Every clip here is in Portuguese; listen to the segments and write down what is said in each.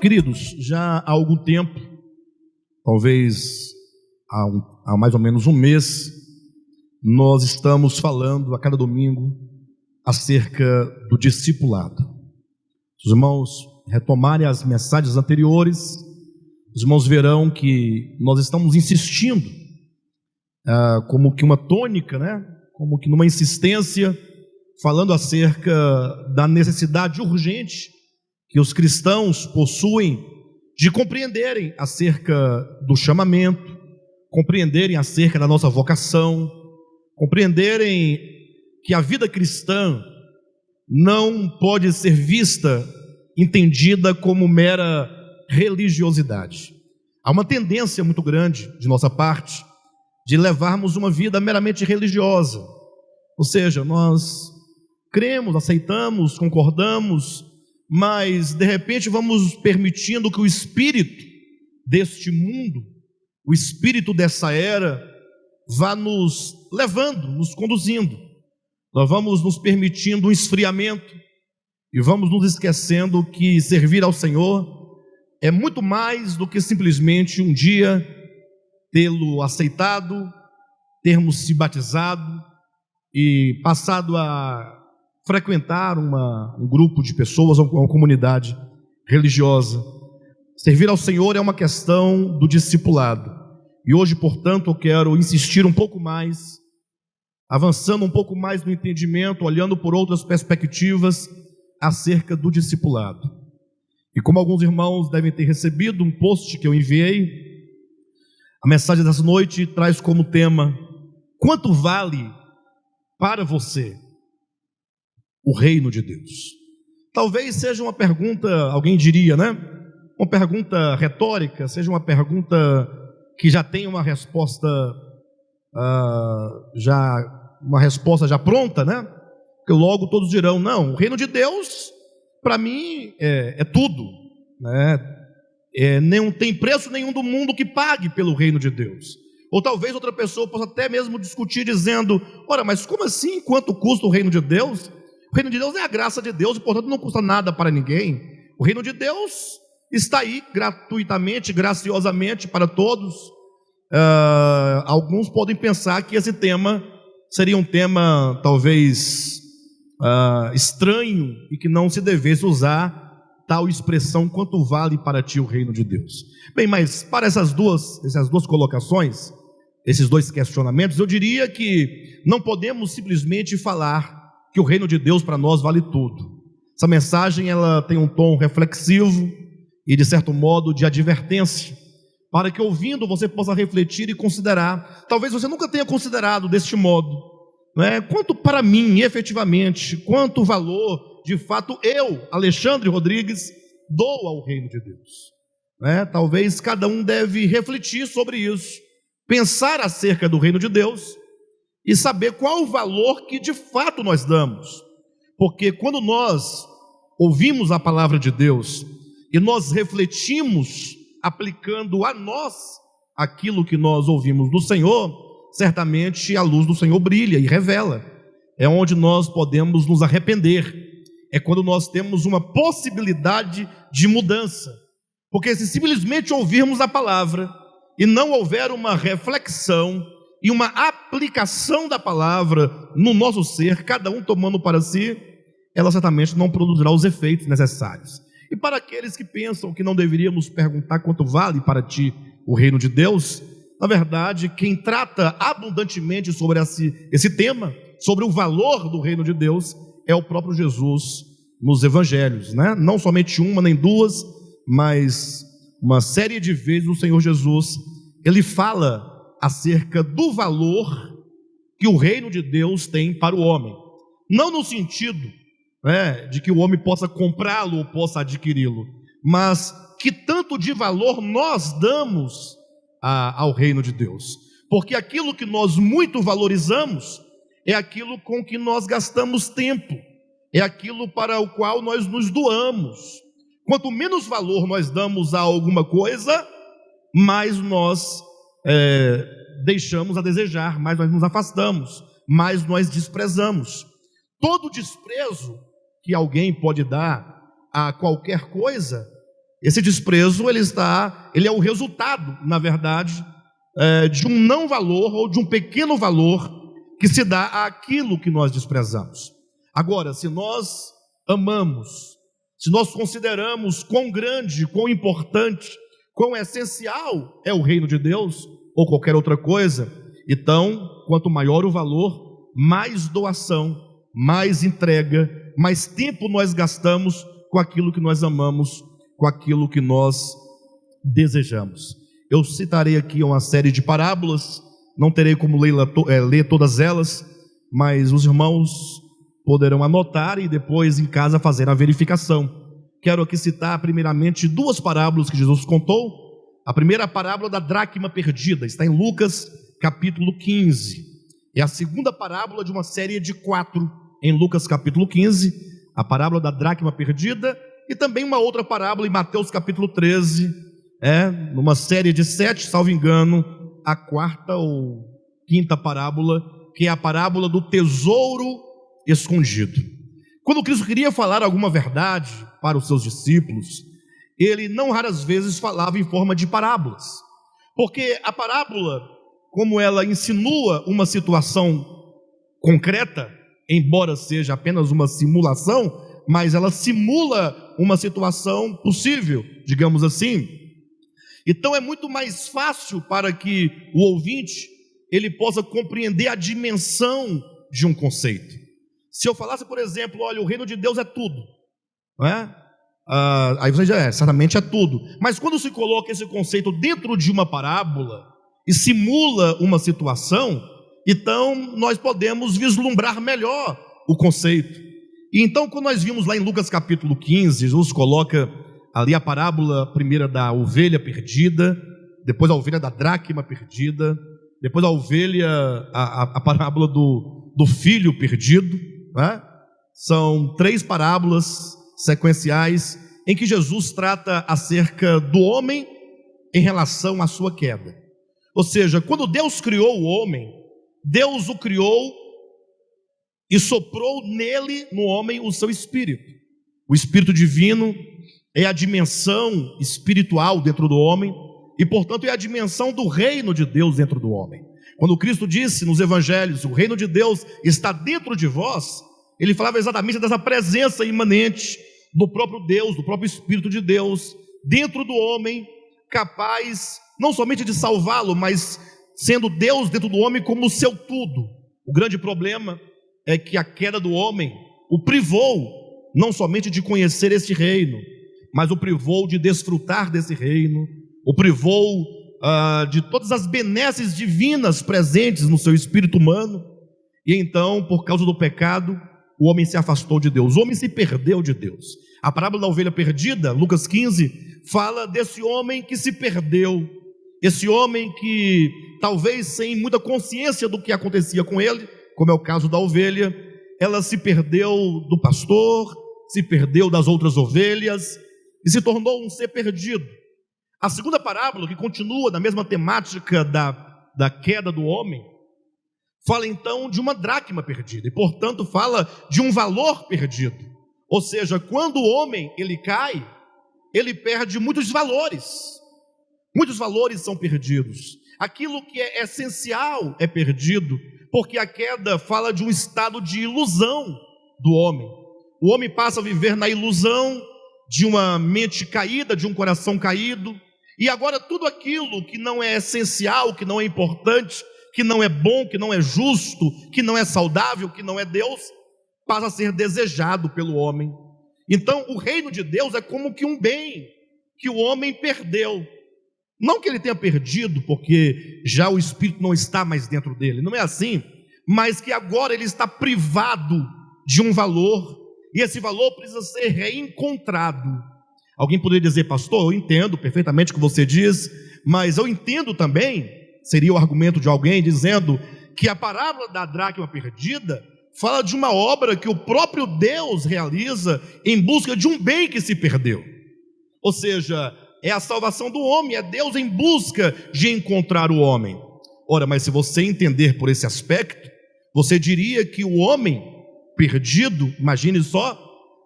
Queridos, já há algum tempo, talvez há mais ou menos um mês, nós estamos falando a cada domingo acerca do discipulado. Se os irmãos retomarem as mensagens anteriores, os irmãos verão que nós estamos insistindo, como que uma tônica, como que numa insistência, falando acerca da necessidade urgente que os cristãos possuem de compreenderem acerca do chamamento, compreenderem acerca da nossa vocação, compreenderem que a vida cristã não pode ser vista, entendida como mera religiosidade. Há uma tendência muito grande de nossa parte de levarmos uma vida meramente religiosa, ou seja, nós cremos, aceitamos, concordamos, mas de repente vamos permitindo que o espírito deste mundo, o espírito dessa era, vá nos levando, nos conduzindo. Nós vamos nos permitindo um esfriamento e vamos nos esquecendo que servir ao Senhor é muito mais do que simplesmente um dia tê-lo aceitado, termos se batizado e passado a frequentar um grupo de pessoas, uma comunidade religiosa. Servir ao Senhor é uma questão do discipulado. E hoje, portanto, eu quero insistir um pouco mais, avançando um pouco mais no entendimento, olhando por outras perspectivas acerca do discipulado. E como alguns irmãos devem ter recebido um post que eu enviei, a mensagem dessa noite traz como tema: quanto vale para você o reino de Deus? Talvez seja uma pergunta, alguém diria, uma pergunta retórica, seja uma pergunta que já tem uma resposta já pronta, Porque logo todos dirão: não, o reino de Deus para mim é tudo, não tem preço nenhum do mundo que pague pelo reino de Deus. Ou talvez outra pessoa possa até mesmo discutir dizendo: ora, mas como assim, quanto custa o reino de Deus? O reino de Deus é a graça de Deus e, portanto, não custa nada para ninguém. O reino de Deus está aí gratuitamente, graciosamente para todos. Alguns podem pensar que esse tema seria um tema talvez estranho e que não se devesse usar tal expressão: quanto vale para ti o reino de Deus? Bem, mas para essas duas colocações, esses dois questionamentos, eu diria que não podemos simplesmente falar que o reino de Deus para nós vale tudo. Essa mensagem ela tem um tom reflexivo e, de certo modo, de advertência, para que, ouvindo, você possa refletir e considerar. Talvez você nunca tenha considerado deste modo, quanto para mim, efetivamente, quanto valor, de fato, eu, Alexandre Rodrigues, dou ao reino de Deus. Talvez cada um deve refletir sobre isso, pensar acerca do reino de Deus e saber qual o valor que de fato nós damos. Porque quando nós ouvimos a palavra de Deus e nós refletimos aplicando a nós aquilo que nós ouvimos do Senhor, certamente a luz do Senhor brilha e revela. É onde nós podemos nos arrepender, é quando nós temos uma possibilidade de mudança. Porque se simplesmente ouvirmos a palavra e não houver uma reflexão e uma aplicação da palavra no nosso ser, cada um tomando para si, ela certamente não produzirá os efeitos necessários. E para aqueles que pensam que não deveríamos perguntar quanto vale para ti o reino de Deus, na verdade, quem trata abundantemente sobre esse tema, sobre o valor do reino de Deus, é o próprio Jesus nos evangelhos, Não somente uma nem duas, mas uma série de vezes o Senhor Jesus, ele fala acerca do valor que o reino de Deus tem para o homem. Não no sentido de que o homem possa comprá-lo ou possa adquiri-lo, mas que tanto de valor nós damos ao reino de Deus. Porque aquilo que nós muito valorizamos é aquilo com que nós gastamos tempo, é aquilo para o qual nós nos doamos. Quanto menos valor nós damos a alguma coisa, mais nós deixamos a desejar, mais nós nos afastamos, mais nós desprezamos. Todo desprezo que alguém pode dar a qualquer coisa Esse desprezo, ele é o resultado, na verdade, de um não valor ou de um pequeno valor que se dá àquilo que nós desprezamos. Agora, se nós amamos, se nós consideramos quão grande, quão importante, quão essencial é o reino de Deus, ou qualquer outra coisa, então, quanto maior o valor, mais doação, mais entrega, mais tempo nós gastamos com aquilo que nós amamos, com aquilo que nós desejamos. Eu citarei aqui uma série de parábolas, não terei como ler todas elas, mas os irmãos poderão anotar e depois em casa fazer a verificação. Quero aqui citar primeiramente duas parábolas que Jesus contou. A primeira parábola da dracma perdida, está em Lucas capítulo 15. É a segunda parábola de uma série de 4 em Lucas capítulo 15, a parábola da dracma perdida, e também uma outra parábola em Mateus capítulo 13, numa série de 7, salvo engano, a quarta ou quinta parábola, que é a parábola do tesouro escondido. Quando Cristo queria falar alguma verdade para os seus discípulos, ele não raras vezes falava em forma de parábolas, porque a parábola, como ela insinua uma situação concreta, embora seja apenas uma simulação, mas ela simula uma situação possível, digamos assim. Então é muito mais fácil para que o ouvinte ele possa compreender a dimensão de um conceito. Se eu falasse, por exemplo, olha, o reino de Deus é tudo, não é? Aí você já certamente é tudo. Mas quando se coloca esse conceito dentro de uma parábola e simula uma situação, então nós podemos vislumbrar melhor o conceito. E então, quando nós vimos lá em Lucas capítulo 15, Jesus coloca ali a parábola primeira da ovelha perdida, depois a ovelha da dracma perdida, depois a parábola do filho perdido, né? São 3 parábolas sequenciais em que Jesus trata acerca do homem em relação à sua queda. Ou seja, quando Deus criou o homem, Deus o criou e soprou nele, no homem, o seu espírito. O espírito divino é a dimensão espiritual dentro do homem e, portanto, é a dimensão do reino de Deus dentro do homem. Quando Cristo disse nos evangelhos, o reino de Deus está dentro de vós, ele falava exatamente dessa presença imanente do próprio Deus, do próprio Espírito de Deus, dentro do homem, capaz não somente de salvá-lo, mas sendo Deus dentro do homem como o seu tudo. O grande problema é que a queda do homem o privou não somente de conhecer esse reino, mas o privou de desfrutar desse reino, o privou de todas as benesses divinas presentes no seu espírito humano. E então, por causa do pecado, o homem se afastou de Deus, o homem se perdeu de Deus. A parábola da ovelha perdida, Lucas 15, fala desse homem que se perdeu, esse homem que talvez sem muita consciência do que acontecia com ele, como é o caso da ovelha, ela se perdeu do pastor, se perdeu das outras ovelhas e se tornou um ser perdido. A segunda parábola, que continua na mesma temática da queda do homem, fala então de uma dracma perdida e, portanto, fala de um valor perdido. Ou seja, quando o homem ele cai, ele perde muitos valores são perdidos. Aquilo que é essencial é perdido, porque a queda fala de um estado de ilusão do homem. O homem passa a viver na ilusão de uma mente caída, de um coração caído, e agora tudo aquilo que não é essencial, que não é importante, que não é bom, que não é justo, que não é saudável, que não é Deus, passa a ser desejado pelo homem. Então o reino de Deus é como que um bem que o homem perdeu. Não que ele tenha perdido, porque já o Espírito não está mais dentro dele, não é assim, mas que agora ele está privado de um valor, e esse valor precisa ser reencontrado. Alguém poderia dizer, pastor, eu entendo perfeitamente o que você diz, mas eu entendo também, seria o argumento de alguém dizendo que a parábola da dracma perdida fala de uma obra que o próprio Deus realiza em busca de um bem que se perdeu. Ou seja, é a salvação do homem, é Deus em busca de encontrar o homem. Ora, mas se você entender por esse aspecto, você diria que o homem perdido, imagine só,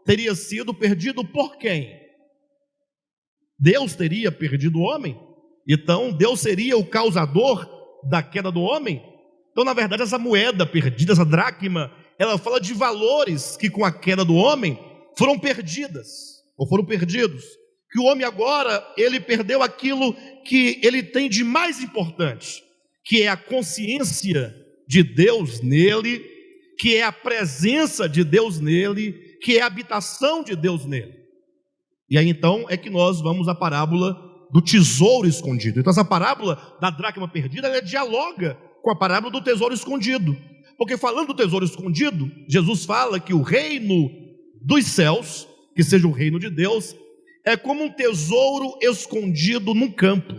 teria sido perdido por quem? Deus teria perdido o homem? Então Deus seria o causador da queda do homem? Então, na verdade, essa moeda perdida, essa dracma, ela fala de valores que com a queda do homem foram perdidas, ou foram perdidos. Que o homem agora, ele perdeu aquilo que ele tem de mais importante, que é a consciência de Deus nele, que é a presença de Deus nele, que é a habitação de Deus nele. E aí então é que nós vamos à parábola do tesouro escondido. Então essa parábola da dracma perdida, ela dialoga com a parábola do tesouro escondido. Porque falando do tesouro escondido, Jesus fala que o reino dos céus, que seja o reino de Deus, é como um tesouro escondido num campo.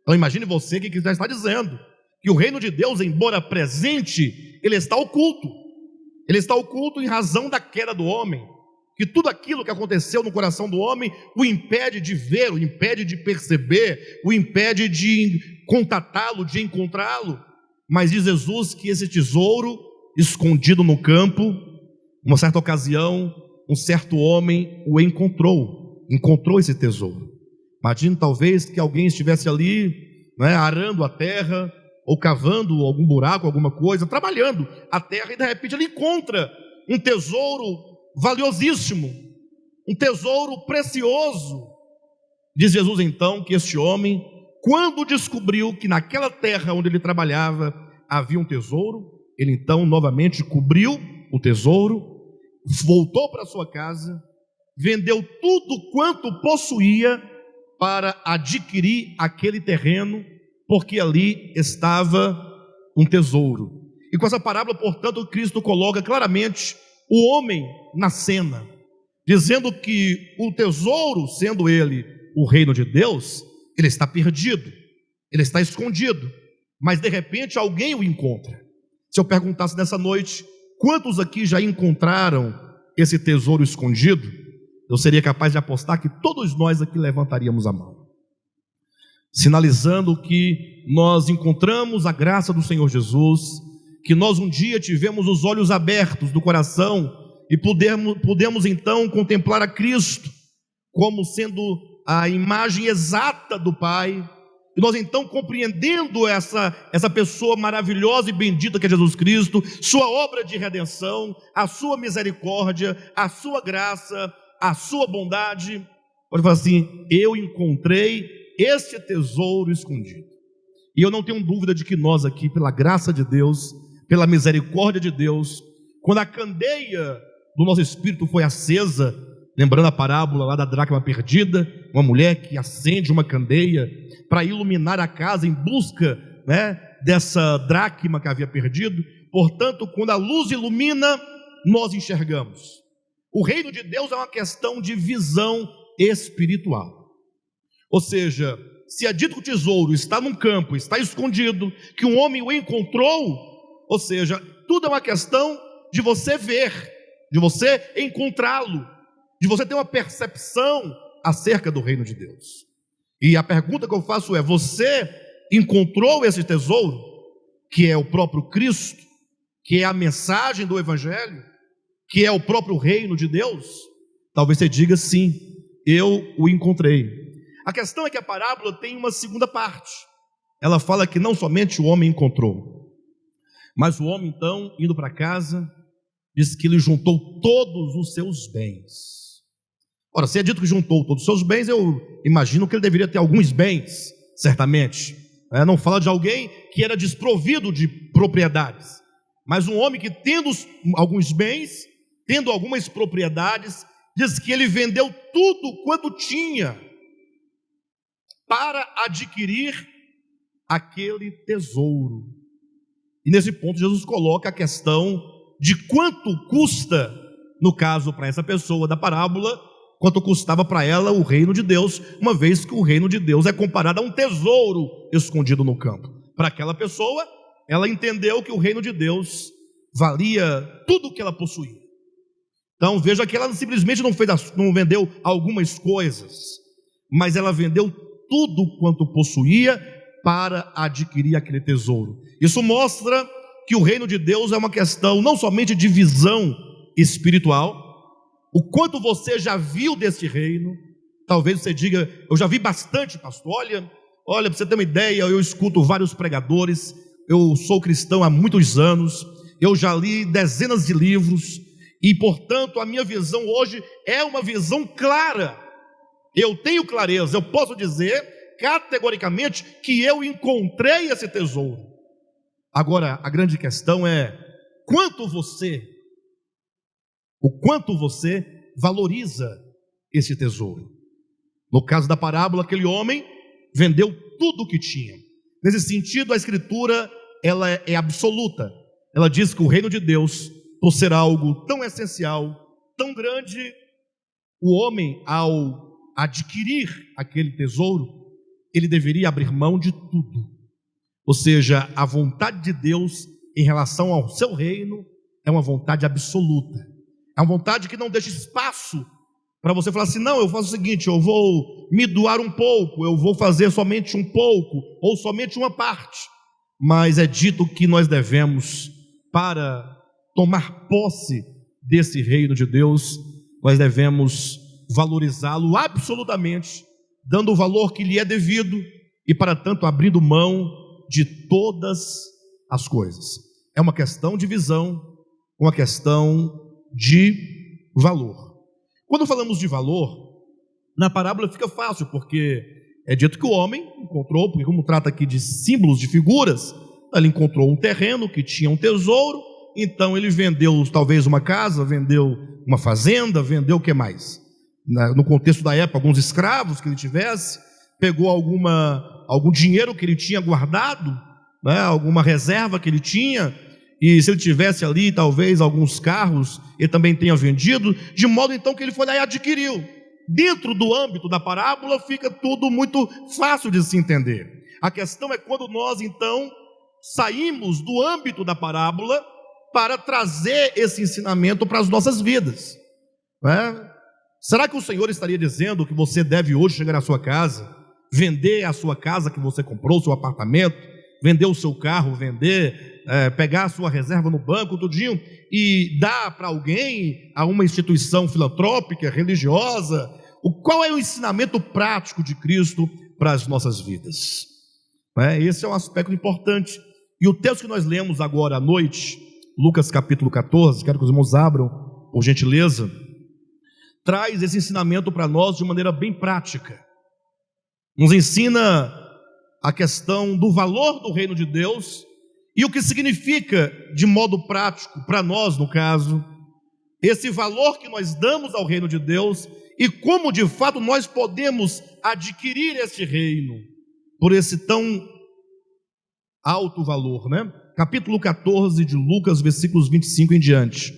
Então imagine você que já está dizendo que o reino de Deus, embora presente, ele está oculto. Ele está oculto em razão da queda do homem. Que tudo aquilo que aconteceu no coração do homem o impede de ver, o impede de perceber, o impede de contatá-lo, de encontrá-lo. Mas diz Jesus que esse tesouro escondido no campo, uma certa ocasião, um certo homem o encontrou esse tesouro. Imagine talvez que alguém estivesse ali, arando a terra, ou cavando algum buraco, alguma coisa, trabalhando a terra, e de repente ele encontra um tesouro valiosíssimo, um tesouro precioso. Diz Jesus então que este homem, quando descobriu que naquela terra onde ele trabalhava havia um tesouro, ele então novamente cobriu o tesouro, voltou para sua casa, vendeu tudo quanto possuía para adquirir aquele terreno, porque ali estava um tesouro. E com essa parábola, portanto, Cristo coloca claramente o homem na cena, dizendo que o tesouro, sendo ele o reino de Deus, ele está perdido, ele está escondido, mas de repente alguém o encontra. Se eu perguntasse nessa noite, quantos aqui já encontraram esse tesouro escondido, eu seria capaz de apostar que todos nós aqui levantaríamos a mão, sinalizando que nós encontramos a graça do Senhor Jesus, que nós um dia tivemos os olhos abertos do coração e pudemos então contemplar a Cristo como sendo a imagem exata do Pai, e nós então compreendendo essa pessoa maravilhosa e bendita que é Jesus Cristo, sua obra de redenção, a sua misericórdia, a sua graça, a sua bondade, pode falar assim: eu encontrei este tesouro escondido. E eu não tenho dúvida de que nós aqui, pela graça de Deus, pela misericórdia de Deus, quando a candeia do nosso espírito foi acesa, lembrando a parábola lá da dracma perdida, uma mulher que acende uma candeia para iluminar a casa em busca dessa dracma que havia perdido. Portanto, quando a luz ilumina, nós enxergamos. O reino de Deus é uma questão de visão espiritual. Ou seja, se é dito que o tesouro está num campo, está escondido, que um homem o encontrou, ou seja, tudo é uma questão de você ver, de você encontrá-lo, de você ter uma percepção acerca do reino de Deus. E a pergunta que eu faço é: você encontrou esse tesouro, que é o próprio Cristo, que é a mensagem do Evangelho, que é o próprio reino de Deus? Talvez você diga: sim, eu o encontrei. A questão é que a parábola tem uma segunda parte. Ela fala que não somente o homem encontrou, mas o homem então, indo para casa, diz que ele juntou todos os seus bens. Ora, se é dito que juntou todos os seus bens, eu imagino que ele deveria ter alguns bens, certamente. Não fala de alguém que era desprovido de propriedades, mas um homem que, tendo alguns bens, tendo algumas propriedades, diz que ele vendeu tudo quanto tinha para adquirir aquele tesouro. E nesse ponto Jesus coloca a questão de quanto custa, no caso para essa pessoa da parábola, quanto custava para ela o reino de Deus, uma vez que o reino de Deus é comparado a um tesouro escondido no campo. Para aquela pessoa, ela entendeu que o reino de Deus valia tudo o que ela possuía. Então veja que ela simplesmente não vendeu algumas coisas, mas ela vendeu tudo quanto possuía para adquirir aquele tesouro. Isso mostra que o reino de Deus é uma questão não somente de visão espiritual, o quanto você já viu desse reino. Talvez você diga: eu já vi bastante, pastor. Olha, para você ter uma ideia, eu escuto vários pregadores, eu sou cristão há muitos anos, eu já li dezenas de livros, e portanto a minha visão hoje é uma visão clara. Eu tenho clareza, eu posso dizer categoricamente que eu encontrei esse tesouro. Agora, a grande questão é o quanto você valoriza esse tesouro. No caso da parábola, aquele homem vendeu tudo o que tinha. Nesse sentido, a Escritura ela é absoluta. Ela diz que o reino de Deus, por ser algo tão essencial, tão grande, o homem, ao adquirir aquele tesouro, ele deveria abrir mão de tudo. Ou seja, a vontade de Deus em relação ao seu reino é uma vontade absoluta. É uma vontade que não deixa espaço para você falar assim: não, eu faço o seguinte, eu vou me doar um pouco, eu vou fazer somente um pouco, ou somente uma parte. Mas é dito que nós devemos, para tomar posse desse reino de Deus, nós devemos valorizá-lo absolutamente, dando o valor que lhe é devido, e para tanto abrindo mão de todas as coisas. É uma questão de visão, uma questão de valor. Quando falamos de valor, na parábola fica fácil, porque é dito que o homem encontrou, porque como trata aqui de símbolos, de figuras, ele encontrou um terreno que tinha um tesouro, então ele vendeu talvez uma casa, vendeu uma fazenda, vendeu o que mais? No contexto da época, alguns escravos que ele tivesse, pegou algum dinheiro que ele tinha guardado, né, alguma reserva que ele tinha, e se ele tivesse ali talvez alguns carros, ele também tenha vendido, de modo então que ele foi lá e adquiriu. Dentro do âmbito da parábola fica tudo muito fácil de se entender. A questão é quando nós então saímos do âmbito da parábola para trazer esse ensinamento para as nossas vidas, né? Será que o Senhor estaria dizendo que você deve hoje chegar à sua casa, vender a sua casa que você comprou, o seu apartamento, vender o seu carro, pegar a sua reserva no banco, tudinho, e dar para alguém, a uma instituição filantrópica, religiosa? Qual é o ensinamento prático de Cristo para as nossas vidas? Esse é um aspecto importante. E o texto que nós lemos agora à noite, Lucas capítulo 14, quero que os irmãos abram, por gentileza, traz esse ensinamento para nós de maneira bem prática. Nos ensina a questão do valor do reino de Deus e o que significa de modo prático para nós, no caso, esse valor que nós damos ao reino de Deus e como de fato nós podemos adquirir este reino por esse tão alto valor, né? Capítulo 14 de Lucas, versículos 25 em diante,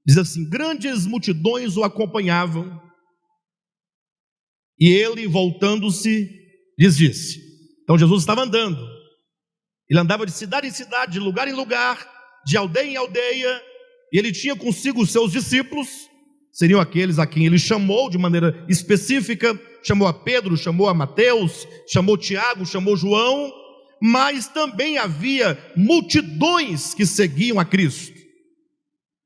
diz assim: grandes multidões o acompanhavam, e ele, voltando-se, lhes disse. Então Jesus estava andando, ele andava de cidade em cidade, de lugar em lugar, de aldeia em aldeia, e ele tinha consigo os seus discípulos, seriam aqueles a quem ele chamou de maneira específica, chamou a Pedro, chamou a Mateus, chamou Tiago, chamou João, mas também havia multidões que seguiam a Cristo.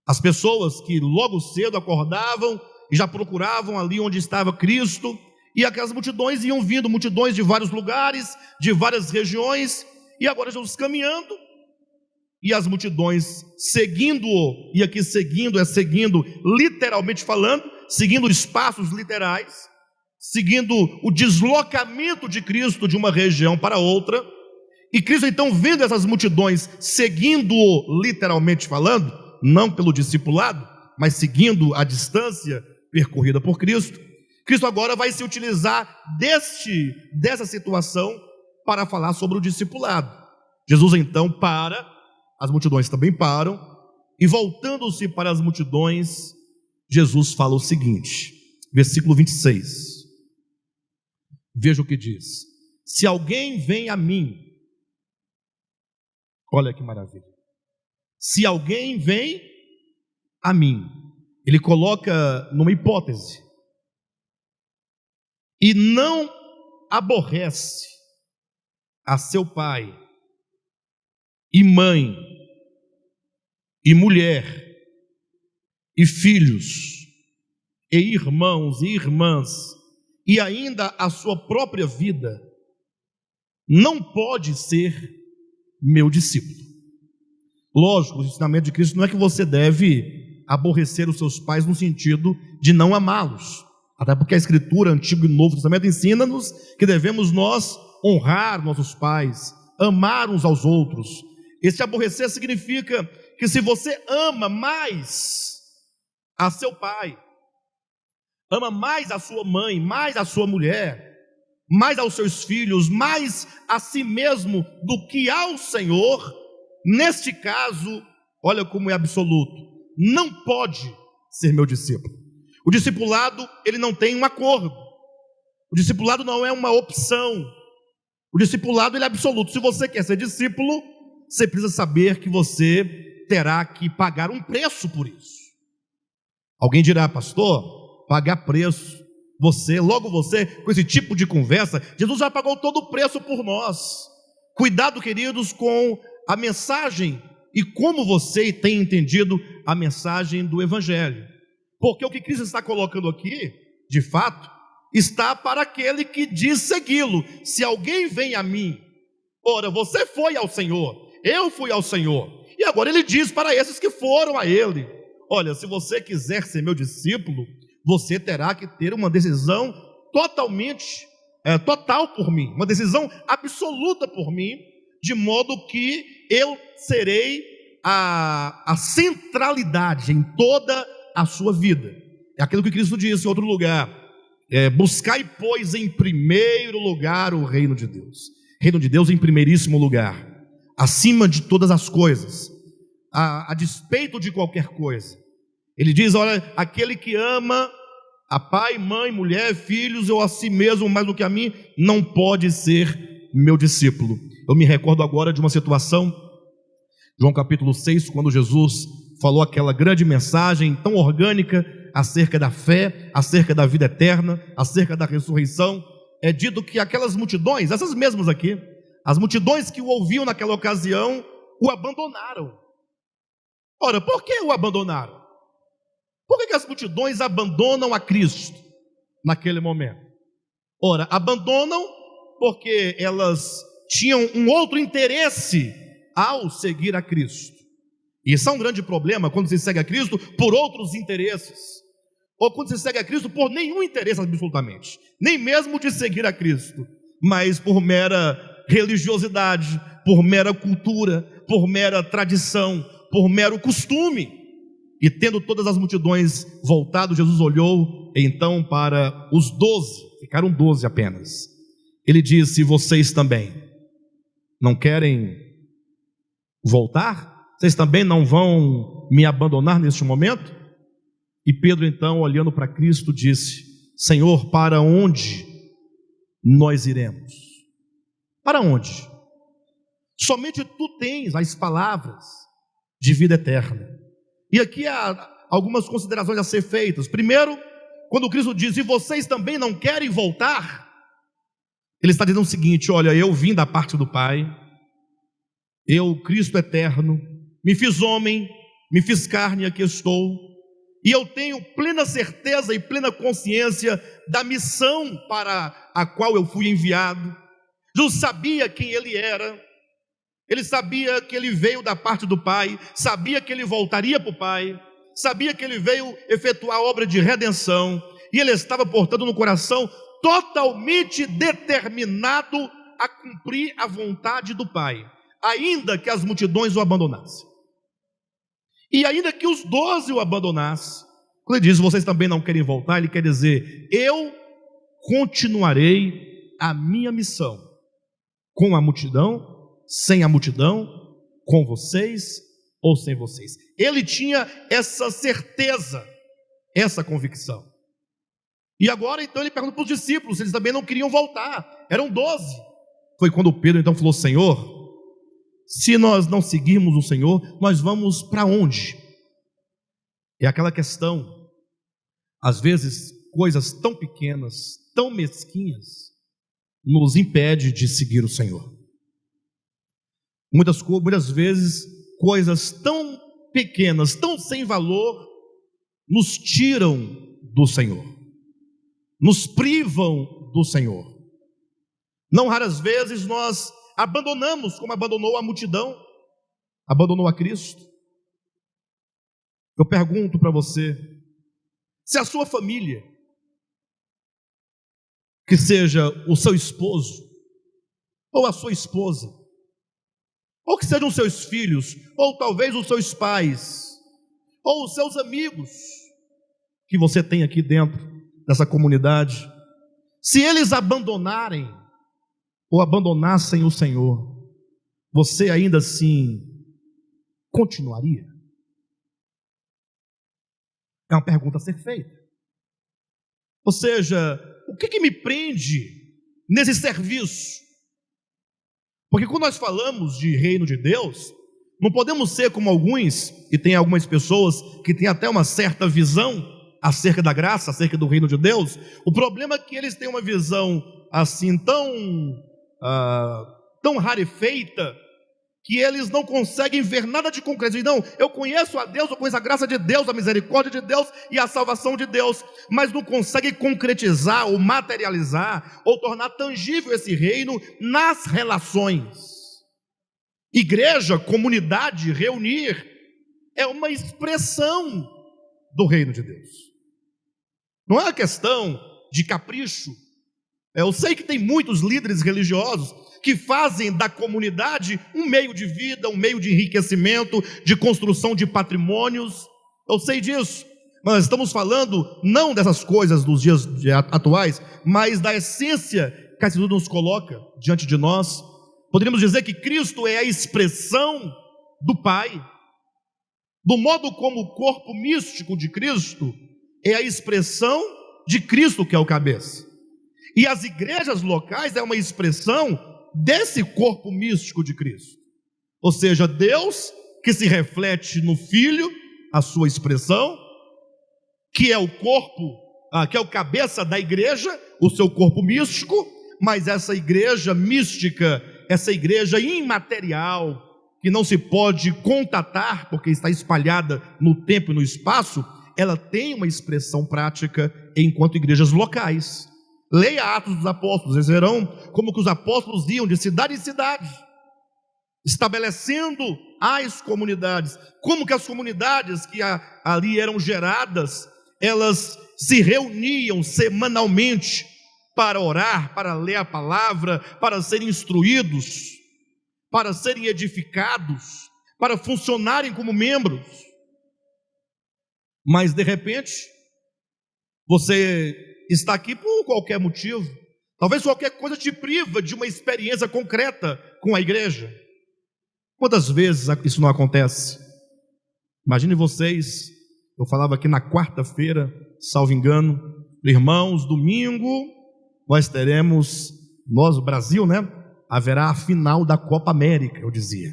As pessoas que logo cedo acordavam e já procuravam ali onde estava Cristo, e aquelas multidões iam vindo, multidões de vários lugares, de várias regiões, e agora Jesus caminhando, e as multidões seguindo-o, e aqui seguindo literalmente falando, seguindo os passos literais, seguindo o deslocamento de Cristo de uma região para outra, e Cristo então vendo essas multidões seguindo-o literalmente falando, não pelo discipulado, mas seguindo a distância percorrida por Cristo, Cristo agora vai se utilizar dessa situação para falar sobre o discipulado. Jesus então para, as multidões também param, e voltando-se para as multidões, Jesus fala o seguinte, versículo 26, veja o que diz: se alguém vem a mim, olha que maravilha, se alguém vem a mim, ele coloca numa hipótese, e não aborrece a seu pai, e mãe, e mulher, e filhos, e irmãos e irmãs, e ainda a sua própria vida, não pode ser meu discípulo. Lógico, o ensinamento de Cristo não é que você deve aborrecer os seus pais no sentido de não amá-los, até porque a Escritura, Antigo e Novo Testamento, ensina-nos que devemos nós honrar nossos pais, amar uns aos outros. Esse aborrecer significa que se você ama mais a seu pai, ama mais a sua mãe, mais a sua mulher, mais aos seus filhos, mais a si mesmo do que ao Senhor, neste caso, olha como é absoluto, não pode ser meu discípulo. O discipulado, ele não tem um acordo. O discipulado não é uma opção. O discipulado, ele é absoluto. Se você quer ser discípulo, você precisa saber que você terá que pagar um preço por isso. Alguém dirá, pastor, pagar preço, logo você, com esse tipo de conversa, Jesus já pagou todo o preço por nós. Cuidado, queridos, com a mensagem e como você tem entendido a mensagem do Evangelho. Porque o que Cristo está colocando aqui, de fato, está para aquele que diz segui-lo. Se alguém vem a mim, ora, você foi ao Senhor, eu fui ao Senhor, e agora ele diz para esses que foram a ele, olha, se você quiser ser meu discípulo, você terá que ter uma decisão total por mim, uma decisão absoluta por mim, de modo que eu serei a centralidade em toda a sua vida. É aquilo que Cristo disse em outro lugar, buscai, pois, em primeiro lugar o reino de Deus. Reino de Deus em primeiríssimo lugar, acima de todas as coisas, a despeito de qualquer coisa. Ele diz, olha, aquele que ama a pai, mãe, mulher, filhos, ou a si mesmo mais do que a mim, não pode ser meu discípulo. Eu me recordo agora de uma situação, João capítulo 6, quando Jesus falou aquela grande mensagem tão orgânica acerca da fé, acerca da vida eterna, acerca da ressurreição. É dito que aquelas multidões, essas mesmas aqui, as multidões que o ouviam naquela ocasião, o abandonaram. Ora, por que o abandonaram? Por que as multidões abandonam a Cristo naquele momento? Ora, abandonam porque elas tinham um outro interesse ao seguir a Cristo. E isso é um grande problema quando se segue a Cristo por outros interesses, ou quando se segue a Cristo por nenhum interesse absolutamente, nem mesmo de seguir a Cristo, mas por mera religiosidade, por mera cultura, por mera tradição, por mero costume. E tendo todas as multidões voltado, Jesus olhou então para os 12, ficaram 12 apenas. Ele disse, vocês também não querem voltar? Vocês também não vão me abandonar neste momento? E Pedro então, olhando para Cristo, disse, Senhor, para onde nós iremos? Para onde? Somente tu tens as palavras de vida eterna. E aqui há algumas considerações a ser feitas. Primeiro, quando Cristo diz, e vocês também não querem voltar? Ele está dizendo o seguinte, olha, eu vim da parte do Pai, eu, Cristo eterno, me fiz homem, me fiz carne, aqui estou, e eu tenho plena certeza e plena consciência da missão para a qual eu fui enviado. Jesus sabia quem ele era, ele sabia que ele veio da parte do Pai, sabia que ele voltaria para o Pai, sabia que ele veio efetuar a obra de redenção, e ele estava, portanto, no coração totalmente determinado a cumprir a vontade do Pai, ainda que as multidões o abandonassem. E ainda que os 12 o abandonassem, quando ele diz, vocês também não querem voltar, ele quer dizer, eu continuarei a minha missão, com a multidão, sem a multidão, com vocês ou sem vocês. Ele tinha essa certeza, essa convicção. E agora então ele pergunta para os discípulos, eles também não queriam voltar, eram 12. Foi quando Pedro então falou, Senhor, se nós não seguirmos o Senhor, nós vamos para onde? É aquela questão, às vezes coisas tão pequenas, tão mesquinhas, nos impede de seguir o Senhor. Muitas vezes coisas tão pequenas, tão sem valor, nos tiram do Senhor, nos privam do Senhor. Não raras vezes nós abandonamos, como abandonou a multidão, abandonou a Cristo. Eu pergunto para você, se a sua família, que seja o seu esposo, ou a sua esposa, ou que sejam os seus filhos, ou talvez os seus pais, ou os seus amigos, que você tem aqui dentro dessa comunidade, se eles abandonarem, ou abandonassem o Senhor, você ainda assim continuaria? É uma pergunta a ser feita. Ou seja, o que me prende nesse serviço? Porque quando nós falamos de reino de Deus, não podemos ser como alguns, e tem algumas pessoas que têm até uma certa visão acerca da graça, acerca do reino de Deus. O problema é que eles têm uma visão assim tão rarefeita, que eles não conseguem ver nada de concreto. Não, eu conheço a Deus, eu conheço a graça de Deus, a misericórdia de Deus e a salvação de Deus, mas não conseguem concretizar ou materializar ou tornar tangível esse reino nas relações. Igreja, comunidade, reunir, é uma expressão do reino de Deus. Não é uma questão de capricho. Eu sei que tem muitos líderes religiosos que fazem da comunidade um meio de vida, um meio de enriquecimento, de construção de patrimônios. Eu sei disso, mas estamos falando não dessas coisas dos dias atuais, mas da essência que a Escritura nos coloca diante de nós. Poderíamos dizer que Cristo é a expressão do Pai, do modo como o corpo místico de Cristo é a expressão de Cristo, que é o cabeça. E as igrejas locais é uma expressão desse corpo místico de Cristo. Ou seja, Deus que se reflete no Filho, a sua expressão, que é o corpo, que é o cabeça da igreja, o seu corpo místico, mas essa igreja mística, essa igreja imaterial, que não se pode contatar, porque está espalhada no tempo e no espaço, ela tem uma expressão prática enquanto igrejas locais. Leia Atos dos Apóstolos, vocês verão como que os apóstolos iam de cidade em cidade, estabelecendo as comunidades, como que as comunidades que ali eram geradas, elas se reuniam semanalmente para orar, para ler a palavra, para serem instruídos, para serem edificados, para funcionarem como membros. Mas de repente, você está aqui por qualquer motivo, talvez qualquer coisa te priva de uma experiência concreta com a igreja. Quantas vezes isso não acontece? Imagine vocês, eu falava aqui na quarta-feira, salvo engano, irmãos, domingo nós teremos, o Brasil, né? Haverá a final da Copa América, eu dizia.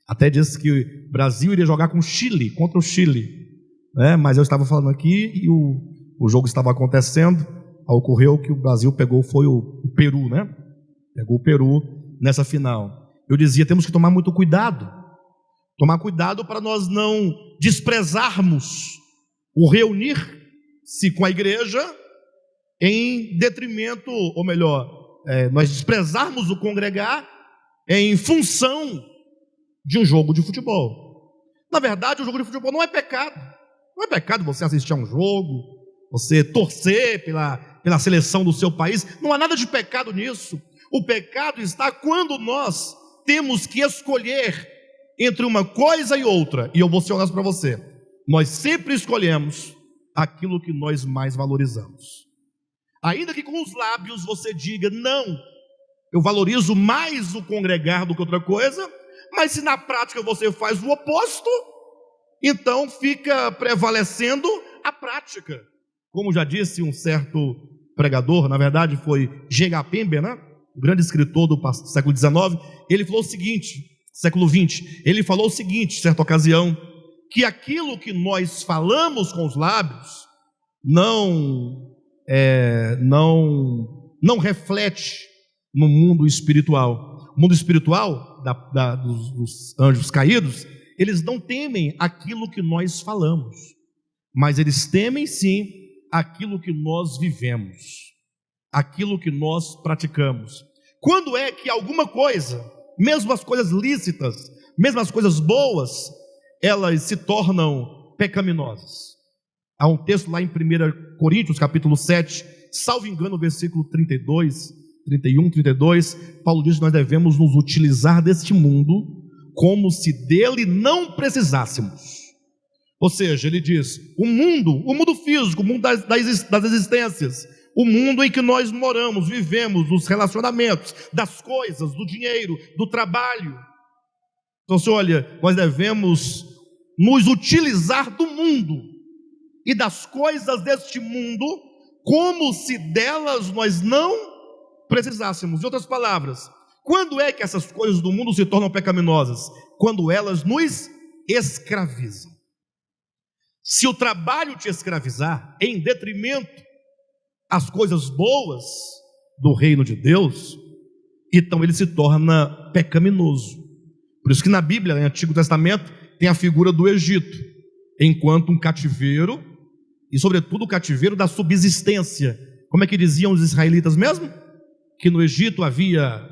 Até disse que o Brasil iria jogar com o Chile, contra o Chile, né? Mas eu estava falando aqui e o jogo estava acontecendo, ocorreu que o Brasil pegou, foi o Peru, né? Pegou o Peru nessa final. Eu dizia, temos que tomar muito cuidado. Tomar cuidado para nós não desprezarmos o reunir-se com a igreja em detrimento, ou melhor, nós desprezarmos o congregar em função de um jogo de futebol. Na verdade, o jogo de futebol não é pecado. Não é pecado você assistir a um jogo, você torcer pela seleção do seu país. Não há nada de pecado nisso. O pecado está quando nós temos que escolher entre uma coisa e outra. E eu vou ser honesto para você, nós sempre escolhemos aquilo que nós mais valorizamos. Ainda que com os lábios você diga, não, eu valorizo mais o congregar do que outra coisa, mas se na prática você faz o oposto, então fica prevalecendo a prática. Como já disse um certo pregador, na verdade foi G.H. Pember, né? O grande escritor do século XIX, ele falou o seguinte, século XX, ele falou o seguinte, certa ocasião, que aquilo que nós falamos com os lábios não reflete no mundo espiritual. O mundo espiritual dos anjos caídos, eles não temem aquilo que nós falamos, mas eles temem sim aquilo que nós vivemos, aquilo que nós praticamos. Quando é que alguma coisa, mesmo as coisas lícitas, mesmo as coisas boas, elas se tornam pecaminosas? Há um texto lá em 1 Coríntios, capítulo 7, salvo engano, versículo 32, 31, 32, Paulo diz que nós devemos nos utilizar deste mundo como se dele não precisássemos. Ou seja, ele diz, o mundo físico, o mundo das existências, o mundo em que nós moramos, vivemos, dos relacionamentos, das coisas, do dinheiro, do trabalho. Então, olha, nós devemos nos utilizar do mundo e das coisas deste mundo como se delas nós não precisássemos. Em outras palavras, quando é que essas coisas do mundo se tornam pecaminosas? Quando elas nos escravizam. Se o trabalho te escravizar em detrimento às coisas boas do reino de Deus, então ele se torna pecaminoso. Por isso que na Bíblia, no Antigo Testamento, tem a figura do Egito, enquanto um cativeiro, e sobretudo o cativeiro da subsistência. Como é que diziam os israelitas mesmo? Que no Egito havia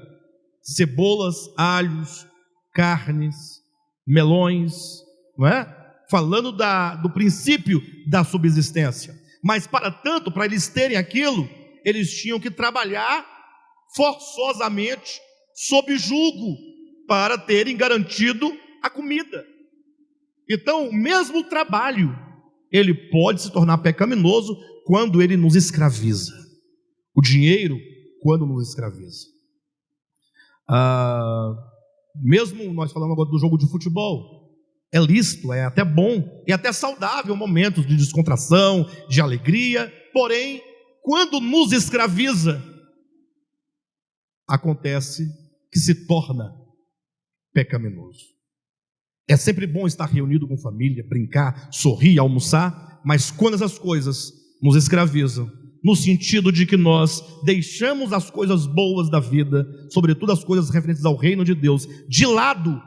cebolas, alhos, carnes, melões, não é? Falando do princípio da subsistência. Mas para tanto, para eles terem aquilo, eles tinham que trabalhar forçosamente, sob jugo, para terem garantido a comida. Então, o mesmo trabalho, ele pode se tornar pecaminoso quando ele nos escraviza. O dinheiro, quando nos escraviza. Mesmo nós falamos agora do jogo de futebol, é lícito, é até bom, é até saudável momentos de descontração, de alegria, porém, quando nos escraviza, acontece que se torna pecaminoso. É sempre bom estar reunido com família, brincar, sorrir, almoçar, mas quando essas coisas nos escravizam, no sentido de que nós deixamos as coisas boas da vida, sobretudo as coisas referentes ao reino de Deus, de lado,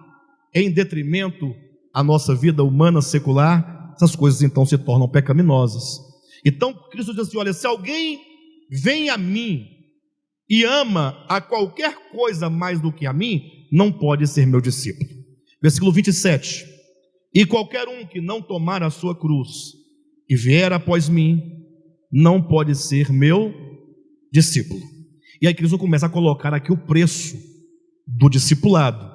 em detrimento à nossa vida humana secular, essas coisas então se tornam pecaminosas. Então Cristo diz assim, olha, se alguém vem a mim e ama a qualquer coisa mais do que a mim, não pode ser meu discípulo. Versículo 27, e qualquer um que não tomar a sua cruz e vier após mim, não pode ser meu discípulo. E aí Cristo começa a colocar aqui o preço do discipulado.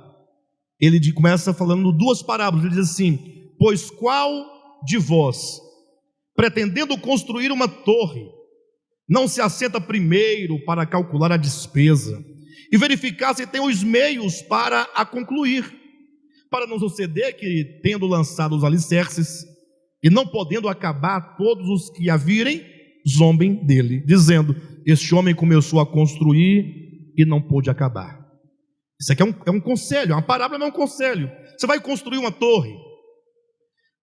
Ele começa falando duas parábolas, ele diz assim, pois qual de vós, pretendendo construir uma torre, não se assenta primeiro para calcular a despesa e verificar se tem os meios para a concluir, para não suceder que, tendo lançado os alicerces e não podendo acabar, todos os que a virem zombem dele, dizendo, este homem começou a construir e não pôde acabar. Isso aqui é um conselho, uma parábola, mas é um conselho. Você vai construir uma torre,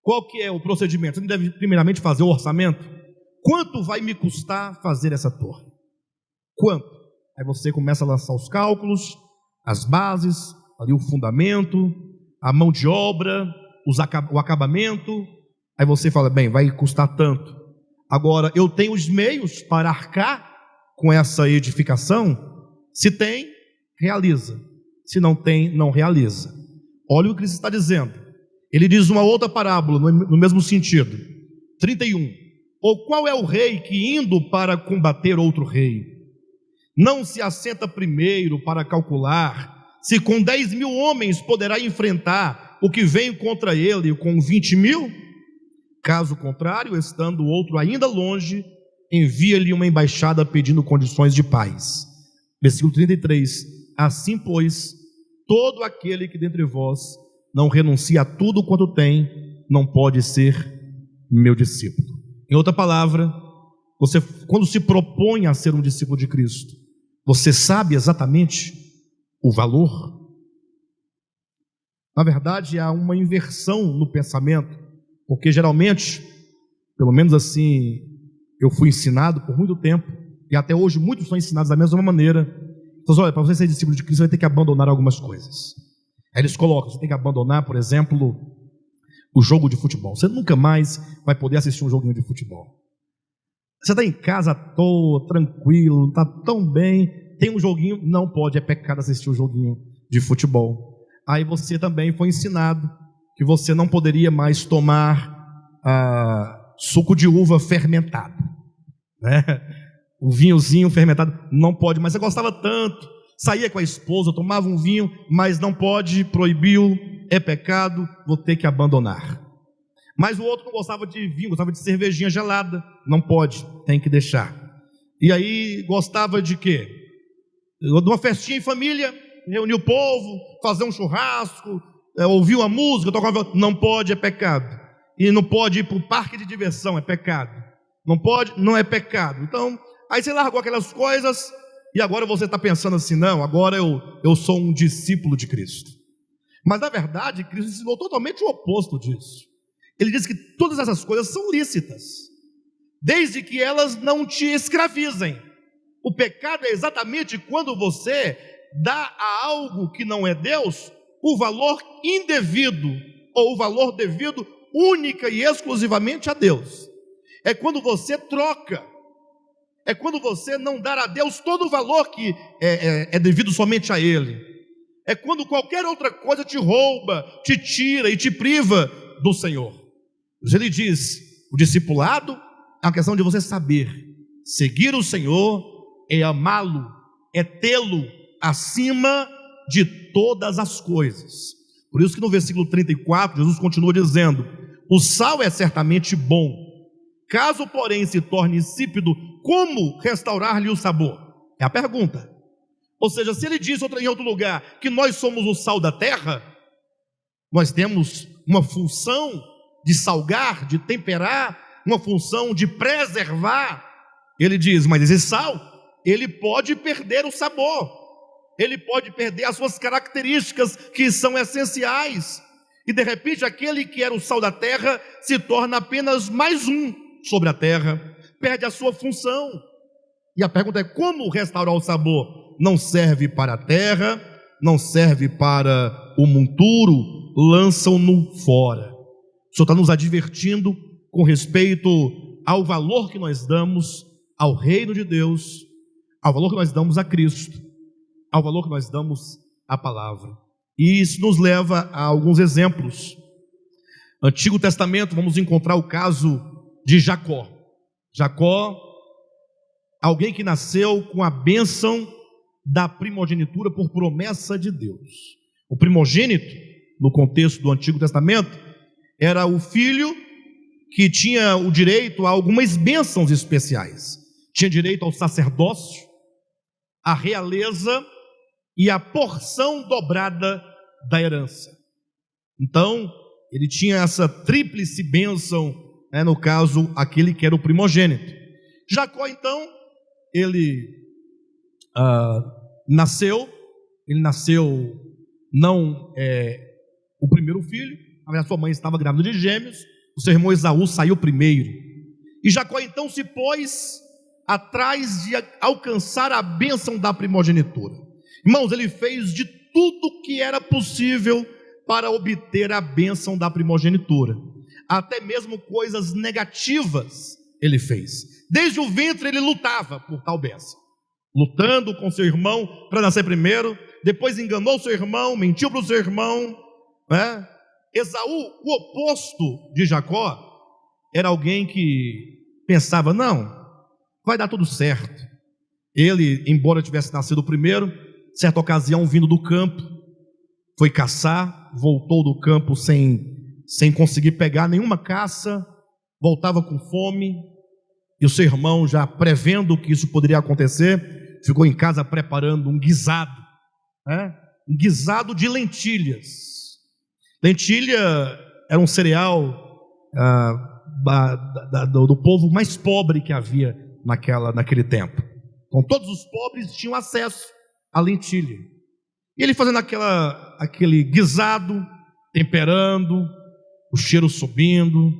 qual que é o procedimento? Você deve primeiramente fazer o orçamento. Quanto vai me custar fazer essa torre? Quanto? Aí você começa a lançar os cálculos, as bases, ali o fundamento, a mão de obra, o acabamento. Aí você fala, bem, vai custar tanto. Agora, eu tenho os meios para arcar com essa edificação? Se tem, realiza. Se não tem, não realiza. Olha o que Cristo está dizendo. Ele diz uma outra parábola, no mesmo sentido. 31. Ou qual é o rei que, indo para combater outro rei, não se assenta primeiro para calcular se com 10.000 homens poderá enfrentar o que vem contra ele com 20.000? Caso contrário, estando o outro ainda longe, envia-lhe uma embaixada pedindo condições de paz. Versículo 33. Assim, pois, todo aquele que dentre vós não renuncia a tudo quanto tem, não pode ser meu discípulo. Em outra palavra, você, quando se propõe a ser um discípulo de Cristo, você sabe exatamente o valor? Na verdade, há uma inversão no pensamento, porque geralmente, pelo menos assim, eu fui ensinado por muito tempo, e até hoje muitos são ensinados da mesma maneira. Então, olha, para você ser discípulo de Cristo, você vai ter que abandonar algumas coisas. Aí eles colocam, você tem que abandonar, por exemplo, o jogo de futebol. Você nunca mais vai poder assistir um joguinho de futebol. Você está em casa à toa, tranquilo, está tão bem, tem um joguinho, não pode, é pecado assistir o joguinho de futebol. Aí você também foi ensinado que você não poderia mais tomar suco de uva fermentado, né? O vinhozinho fermentado não pode, mas você gostava tanto, saía com a esposa, tomava um vinho, mas não pode, proibiu, é pecado, vou ter que abandonar. Mas o outro não gostava de vinho, gostava de cervejinha gelada, não pode, tem que deixar. E aí gostava de quê? De uma festinha em família, reunir o povo, fazer um churrasco, ouvir uma música, tocar uma... Não pode, é pecado. E não pode ir para o parque de diversão, é pecado. Não pode, não é pecado. Então, aí você largou aquelas coisas e agora você está pensando assim, não, agora eu sou um discípulo de Cristo. Mas na verdade, Cristo ensinou totalmente o oposto disso. Ele diz que todas essas coisas são lícitas, desde que elas não te escravizem. O pecado é exatamente quando você dá a algo que não é Deus o valor indevido, ou o valor devido única e exclusivamente a Deus. É quando você troca, é quando você não dá a Deus todo o valor que é devido somente a Ele. É quando qualquer outra coisa te rouba, te tira e te priva do Senhor. Ele diz, o discipulado é uma questão de você saber seguir o Senhor, é amá-lo, é tê-lo acima de todas as coisas. Por isso que no versículo 34, Jesus continua dizendo, o sal é certamente bom, caso porém se torne insípido, como restaurar-lhe o sabor? É a pergunta. Ou seja, se ele diz em outro lugar que nós somos o sal da terra, nós temos uma função de salgar, de temperar, uma função de preservar. Ele diz, mas esse sal, ele pode perder o sabor, ele pode perder as suas características que são essenciais, e de repente aquele que era o sal da terra se torna apenas mais um sobre a terra, perde a sua função. E a pergunta é, como restaurar o sabor? Não serve para a terra, não serve para o monturo, lançam-no fora. O Senhor está nos advertindo com respeito ao valor que nós damos ao reino de Deus, ao valor que nós damos a Cristo, ao valor que nós damos à palavra. E isso nos leva a alguns exemplos. Antigo Testamento, vamos encontrar o caso de Jacó. Jacó, alguém que nasceu com a bênção da primogenitura por promessa de Deus. O primogênito, no contexto do Antigo Testamento, era o filho que tinha o direito a algumas bênçãos especiais. Tinha direito ao sacerdócio, à realeza e à porção dobrada da herança. Então, ele tinha essa tríplice bênção, no caso, aquele que era o primogênito. Jacó, então, ele nasceu não o primeiro filho, a sua mãe estava grávida de gêmeos, o seu irmão Esaú saiu primeiro, e Jacó então se pôs atrás de alcançar a bênção da primogenitura. Irmãos, ele fez de tudo que era possível para obter a bênção da primogenitura, até mesmo coisas negativas ele fez. Desde o ventre ele lutava por tal bênção, lutando com seu irmão para nascer primeiro, depois enganou seu irmão, mentiu para o seu irmão, Esaú, o oposto de Jacó, era alguém que pensava, não, vai dar tudo certo. Ele, embora tivesse nascido primeiro, certa ocasião vindo do campo, foi caçar, voltou do campo sem conseguir pegar nenhuma caça, voltava com fome, e o seu irmão, já prevendo que isso poderia acontecer, ficou em casa preparando um guisado, um guisado de lentilhas. Lentilha era um cereal do povo mais pobre que havia naquele tempo. Então todos os pobres tinham acesso à lentilha. E ele fazendo aquele guisado, temperando, o cheiro subindo,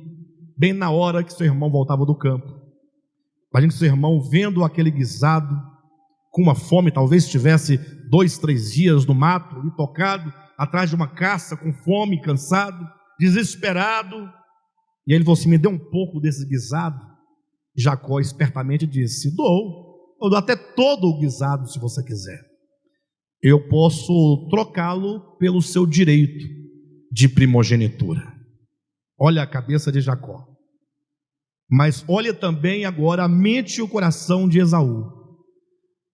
bem na hora que seu irmão voltava do campo. Imagina que seu irmão vendo aquele guisado, com uma fome, talvez estivesse 2, 3 dias no mato, ali tocado, atrás de uma caça, com fome, cansado, desesperado. E aí ele falou assim, me dê um pouco desse guisado. Jacó espertamente disse: eu dou até todo o guisado se você quiser. Eu posso trocá-lo pelo seu direito de primogenitura. Olha a cabeça de Jacó. Mas olha também agora a mente e o coração de Esaú.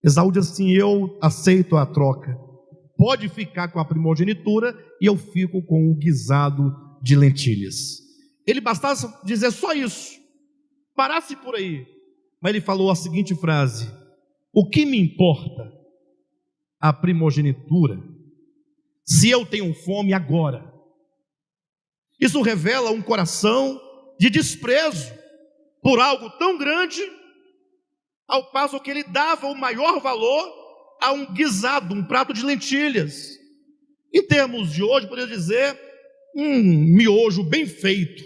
Esaú diz assim: eu aceito a troca. Pode ficar com a primogenitura e eu fico com o guisado de lentilhas. Ele bastasse dizer só isso, parasse por aí. Mas ele falou a seguinte frase: o que me importa a primogenitura se eu tenho fome agora? Isso revela um coração de desprezo por algo tão grande, ao passo que ele dava o maior valor a um guisado, um prato de lentilhas. Em termos de hoje, poderia dizer um miojo bem feito,